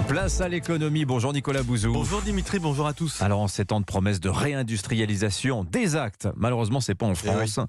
Place à l'économie. Bonjour Nicolas Bouzou. Bonjour Dimitri, bonjour à tous. Alors en ces temps de promesses de réindustrialisation, des actes, malheureusement c'est pas en France.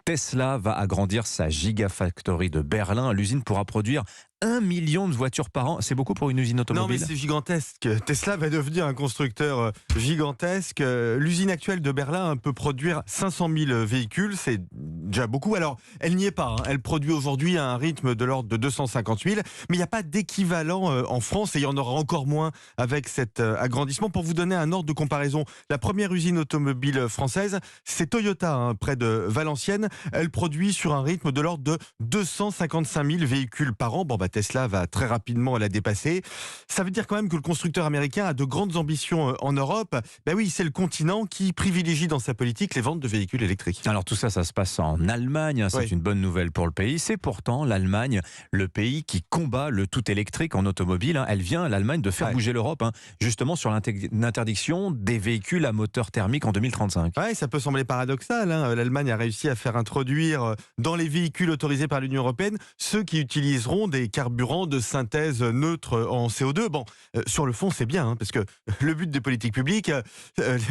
Tesla va agrandir sa Gigafactory de Berlin. L'usine pourra produire 1 million de voitures par an. C'est beaucoup pour une usine automobile? Non mais c'est gigantesque. Tesla va devenir un constructeur gigantesque. L'usine actuelle de Berlin peut produire 500 000 véhicules. C'est déjà beaucoup. Alors elle n'y est pas. Elle produit aujourd'hui à un rythme de l'ordre de 250 000. Mais il n'y a pas d'équivalent en France et il y en aura encore moins avec cet agrandissement. Pour vous donner un ordre de comparaison, la première usine automobile française, c'est Toyota, près de Valenciennes. Elle produit sur un rythme de l'ordre de 255 000 véhicules par an. Tesla va très rapidement la dépasser. Ça veut dire quand même que le constructeur américain a de grandes ambitions en Europe. Oui, c'est le continent qui privilégie dans sa politique les ventes de véhicules électriques. Alors tout ça, ça se passe en Allemagne. C'est une bonne nouvelle pour le pays. C'est pourtant l'Allemagne, le pays qui combat le tout électrique en automobile. Elle vient, l'Allemagne, de faire bouger l'Europe, justement sur l'interdiction des véhicules à moteur thermique en 2035. Ouais, ça peut sembler paradoxal. L'Allemagne a réussi à faire introduire dans les véhicules autorisés par l'Union européenne ceux qui utiliseront des carburants de synthèse neutre en CO2. Sur le fond, c'est bien, parce que le but des politiques publiques,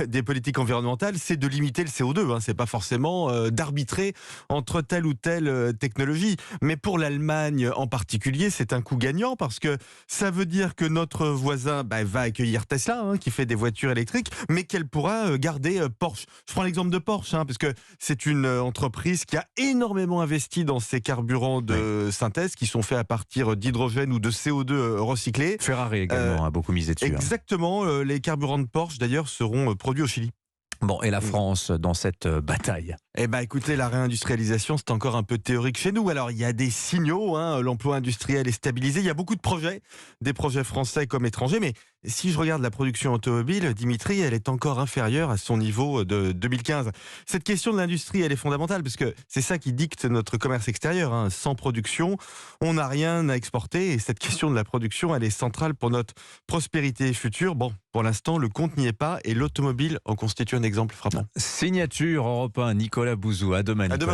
des politiques environnementales, c'est de limiter le CO2. C'est pas forcément d'arbitrer entre telle ou telle technologie. Mais pour l'Allemagne en particulier, c'est un coup gagnant parce que ça veut dire que notre voisin va accueillir Tesla, qui fait des voitures électriques, mais qu'elle pourra garder Porsche. Je prends l'exemple de Porsche, parce que c'est une entreprise qui a énormément investi dans ces carburants de synthèse qui sont faits à partir d'hydrogène ou de CO2 recyclé. Ferrari également a beaucoup misé dessus. Exactement, les carburants de Porsche d'ailleurs seront produits au Chili. Et la France dans cette bataille? Écoutez, la réindustrialisation, c'est encore un peu théorique chez nous. Alors, il y a des signaux, l'emploi industriel est stabilisé. Il y a beaucoup de projets, des projets français comme étrangers. Mais si je regarde la production automobile, Dimitri, elle est encore inférieure à son niveau de 2015. Cette question de l'industrie, elle est fondamentale parce que c'est ça qui dicte notre commerce extérieur. Sans production, on n'a rien à exporter. Et cette question de la production, elle est centrale pour notre prospérité future. Pour l'instant, le compte n'y est pas et l'automobile en constitue un exemple frappant. Signature Europe 1, Nicolas Bouzou. À demain. À demain.